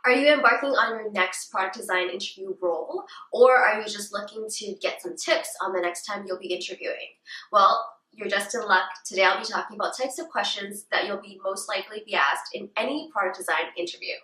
Are you embarking on your next product design interview role, or are you just looking to get some tips on the next time you'll be interviewing? Well, you're just in luck. Today I'll be talking about types of questions that you'll be most likely be asked in any product design interview.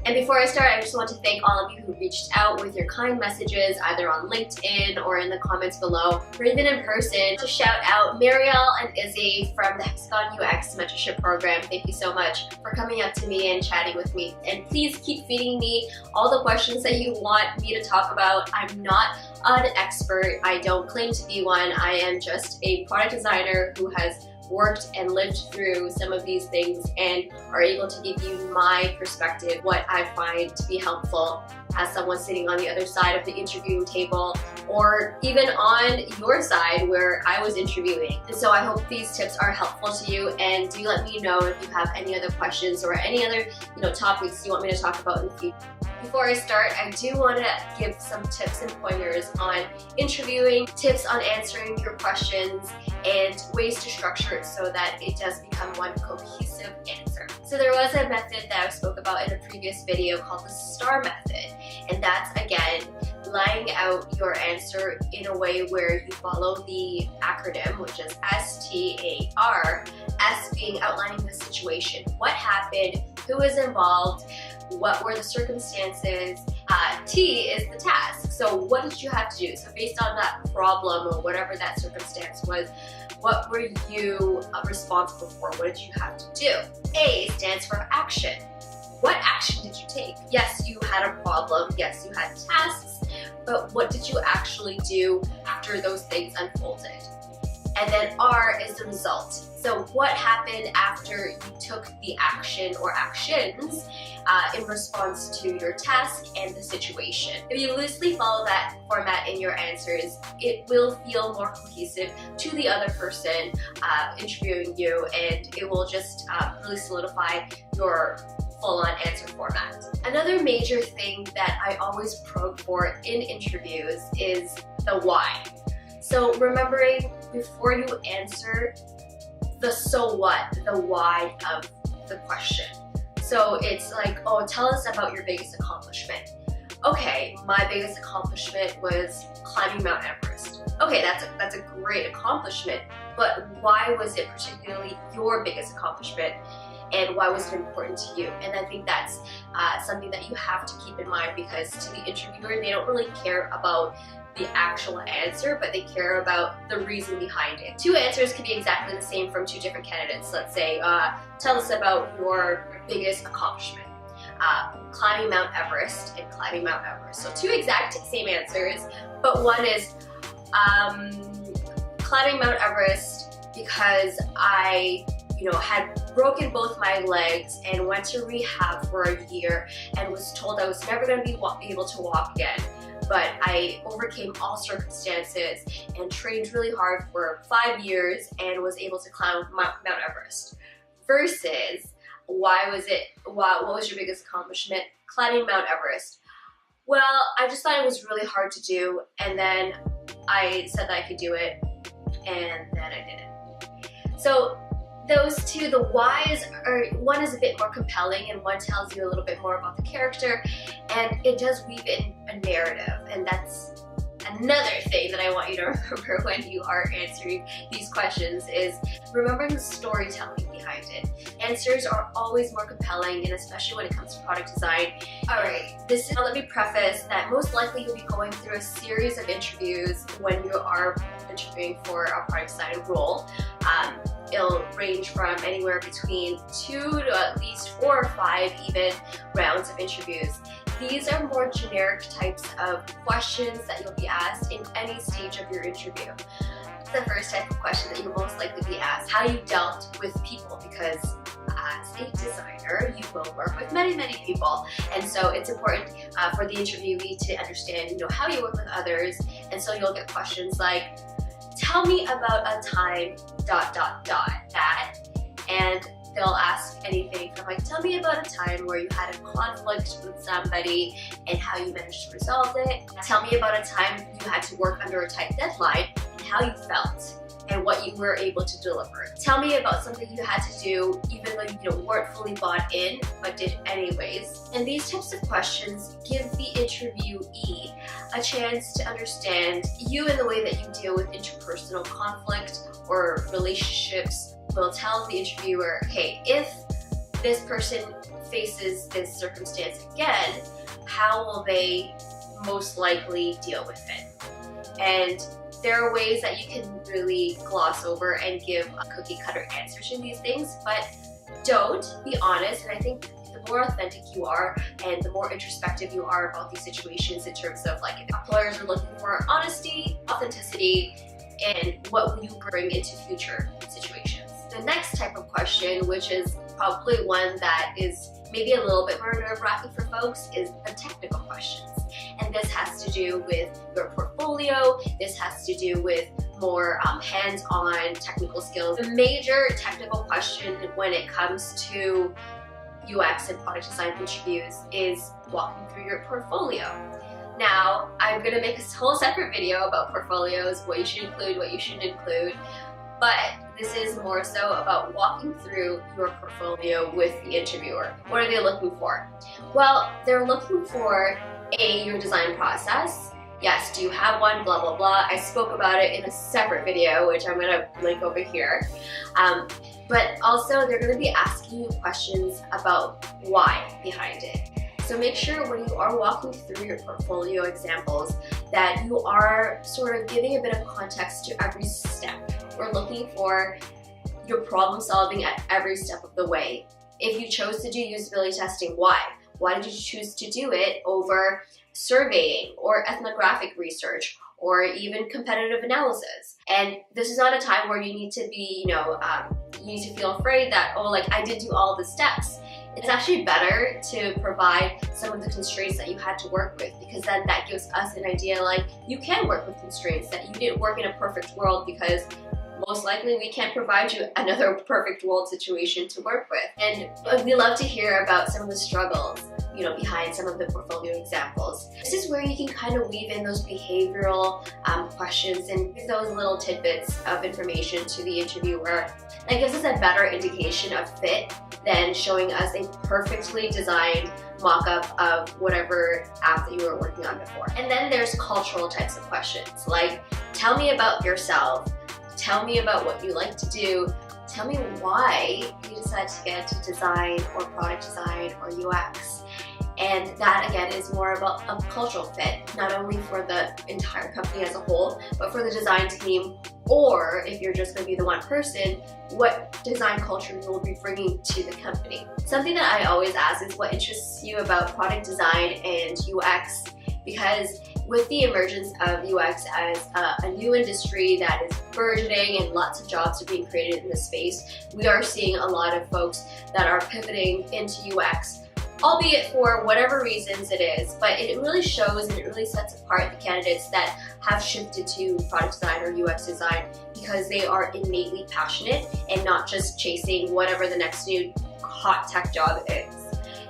And before I start, I just want to thank all of you who reached out with your kind messages, either on LinkedIn or in the comments below, or even in person. To shout out Marielle and Izzy from the Hexagon UX Mentorship Program. Thank you so much for coming up to me and chatting with me. And please keep feeding me all the questions that you want me to talk about. I'm not an expert. I don't claim to be one. I am just a product designer who has worked and lived through some of these things and are able to give you my perspective, what I find to be helpful as someone sitting on the other side of the interviewing table, or even on your side where I was interviewing. And so I hope these tips are helpful to you, and do let me know if you have any other questions or any other topics you want me to talk about in the future. Before I start, I do want to give some tips and pointers on interviewing, tips on answering your questions, and ways to structure it so that it does become one cohesive answer. So there was a method that I spoke about in a previous video called the STAR method, and that's again laying out your answer in a way where you follow the acronym, which is STAR, S being outlining the situation. What happened? Who was involved? What were the circumstances? T is the task. So what did you have to do? So based on that problem or whatever that circumstance was, what were you responsible for? What did you have to do? A stands for action. What action did you take? Yes, you had a problem. Yes, you had tasks, but what did you actually do after those things unfolded? And then R is the result. So what happened after you took the action or actions in response to your task and the situation? If you loosely follow that format in your answers, it will feel more cohesive to the other person interviewing you, and it will just really solidify your full-on answer format. Another major thing that I always probe for in interviews is the why. So remembering before you answer the so what, the why of the question. So it's like, oh, tell us about your biggest accomplishment. Okay, my biggest accomplishment was climbing Mount Everest. Okay, that's a great accomplishment, but why was it particularly your biggest accomplishment? And why was it important to you? And I think that's something that you have to keep in mind, because to the interviewer, they don't really care about the actual answer, but they care about the reason behind it. Two answers could be exactly the same from two different candidates. Let's say, tell us about your biggest accomplishment. Climbing Mount Everest and climbing Mount Everest. So two exact same answers, but one is climbing Mount Everest because I had broken both my legs and went to rehab for a year and was told I was never going to be able to walk again. But I overcame all circumstances and trained really hard for 5 years and was able to climb Mount Everest. Versus, what was your biggest accomplishment? Climbing Mount Everest. Well, I just thought it was really hard to do, and then I said that I could do it, and then I did it. So those two, the whys one is a bit more compelling and one tells you a little bit more about the character, and it does weave in a narrative, and that's another thing that I want you to remember when you are answering these questions is remembering the storytelling behind it. Answers are always more compelling, and especially when it comes to product design. Alright, now let me preface that most likely you'll be going through a series of interviews when you are interviewing for a product design role. It'll range from anywhere between 2 to at least 4 or 5 even rounds of interviews. These are more generic types of questions that you'll be asked in any stage of your interview. The first type of question that you'll most likely be asked, how you dealt with people, because as a designer, you will work with many people, and so it's important for the interviewee to understand how you work with others. And so you'll get questions like, tell me about a time ... that, and they'll ask anything from like, tell me about a time where you had a conflict with somebody and how you managed to resolve it. Tell me about a time you had to work under a tight deadline and how you felt. and what you were able to deliver. Tell me about something you had to do even though you weren't fully bought in, but did anyways. And these types of questions give the interviewee a chance to understand you and the way that you deal with interpersonal conflict or relationships. Will tell the interviewer, hey, if this person faces this circumstance again, how will they most likely deal with it? And there are ways that you can really gloss over and give a cookie cutter answer to these things, but don't. Be honest. And I think the more authentic you are and the more introspective you are about these situations in terms of like employers are looking for honesty, authenticity, and what will you bring into future situations. The next type of question, which is probably one that is maybe a little bit more nerve-wracking for folks, is the technical questions. And this has to do with your portfolio, this has to do with more hands-on technical skills. The major technical question when it comes to UX and product design interviews is walking through your portfolio. Now, I'm gonna make a whole separate video about portfolios, what you should include, what you shouldn't include, but this is more so about walking through your portfolio with the interviewer. What are they looking for? Well, they're looking for your design process. Yes, do you have one? Blah, blah, blah. I spoke about it in a separate video, which I'm gonna link over here. But also they're gonna be asking you questions about why behind it. So make sure when you are walking through your portfolio examples that you are sort of giving a bit of context to every step. We're looking for your problem solving at every step of the way. If you chose to do usability testing, why? Why did you choose to do it over surveying or ethnographic research or even competitive analysis? And this is not a time where you need to be, you need to feel afraid that, oh, like I did do all the steps. It's actually better to provide some of the constraints that you had to work with, because then that gives us an idea like you can work with constraints, that you didn't work in a perfect world, because most likely we can't provide you another perfect world situation to work with. And we love to hear about some of the struggles, behind some of the portfolio examples. This is where you can kind of weave in those behavioral questions and give those little tidbits of information to the interviewer. That gives us a better indication of fit than showing us a perfectly designed mock-up of whatever app that you were working on before. And then there's cultural types of questions, like tell me about yourself, tell me about what you like to do, tell me why you decided to get into design or product design or UX. And that again is more about a cultural fit, not only for the entire company as a whole, but for the design team, or if you're just going to be the one person, what design culture you will be bringing to the company. Something that I always ask is what interests you about product design and UX, because with the emergence of UX as a new industry that is burgeoning and lots of jobs are being created in this space, we are seeing a lot of folks that are pivoting into UX, albeit for whatever reasons it is, but it really shows and it really sets apart the candidates that have shifted to product design or UX design, because they are innately passionate and not just chasing whatever the next new hot tech job is.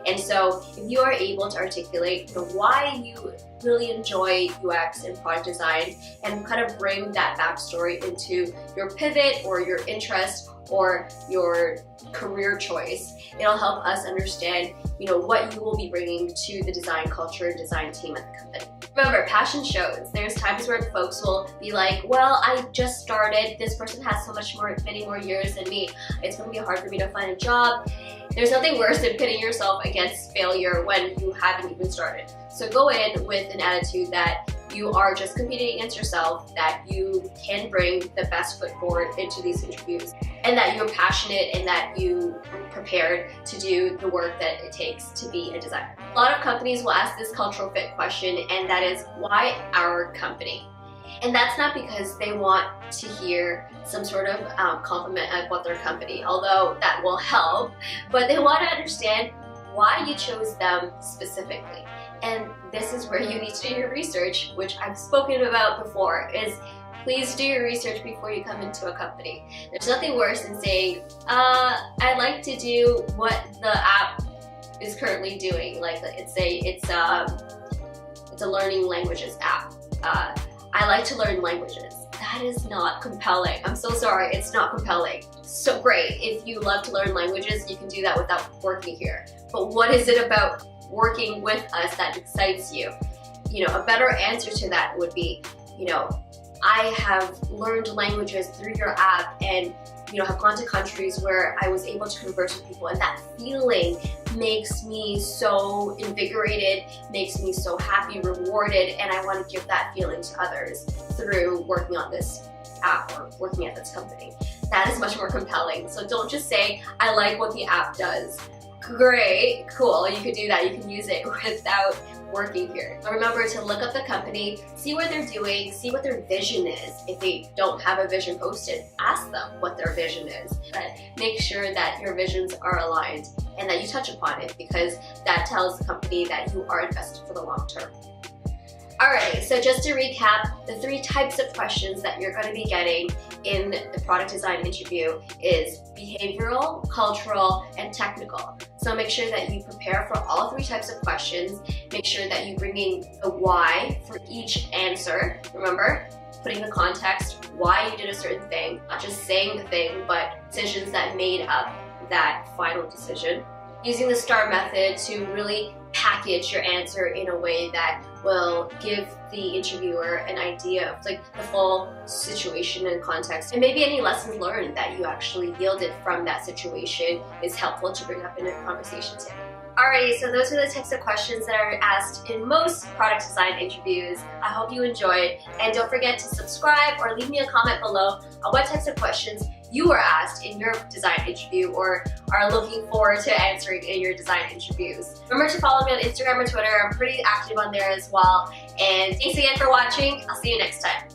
And so if you are able to articulate why you really enjoy UX and product design and kind of bring that backstory into your pivot or your interest or your career choice, it'll help us understand, what you will be bringing to the design culture and design team at the company. Remember, passion shows. There's times where folks will be like, well, I just started, this person has many more years than me, it's going to be hard for me to find a job. There's nothing worse than pitting yourself against failure when you haven't even started. So go in with an attitude that you are just competing against yourself, that you can bring the best foot forward into these interviews, and that you're passionate and that you are prepared to do the work that it takes to be a designer. A lot of companies will ask this cultural fit question, and that is, why our company? And that's not because they want to hear some sort of compliment about their company, although that will help, but they want to understand why you chose them specifically. And this is where you need to do your research, which I've spoken about before, is please do your research before you come into a company. There's nothing worse than saying, I'd like to do what the app is currently doing. Like it's a learning languages app. I like to learn languages. that is not compelling. I'm so sorry, it's not compelling. So great, if you love to learn languages, you can do that without working here. But what is it about working with us that excites you? You know, a better answer to that would be, you know, I have learned languages through your app and, you know, have gone to countries where I was able to converse with people, and that feeling makes me so invigorated, makes me so happy, rewarded, and I want to give that feeling to others through working on this app or working at this company. That is much more compelling. So don't just say, I like what the app does. Great, cool, you could do that. You can use it without working here. But remember to look up the company, see what they're doing, see what their vision is. If they don't have a vision posted, ask them what their vision is. But make sure that your visions are aligned and that you touch upon it, because that tells the company that you are invested for the long term. Alright, so just to recap, the 3 types of questions that you're going to be getting in the product design interview is behavioral, cultural, and technical. So make sure that you prepare for all 3 types of questions. Make sure that you bring in the why for each answer. Remember, putting the context, why you did a certain thing, not just saying the thing, but decisions that made up that final decision. Using the STAR method to really package your answer in a way that will give the interviewer an idea of like the full situation and context, and maybe any lessons learned that you actually yielded from that situation is helpful to bring up in a conversation too. Alrighty, so those are the types of questions that are asked in most product design interviews. I hope you enjoyed, and don't forget to subscribe or leave me a comment below on what types of questions you were asked in your design interview or are looking forward to answering in your design interviews. Remember to follow me on Instagram or Twitter. I'm pretty active on there as well. And thanks again for watching. I'll see you next time.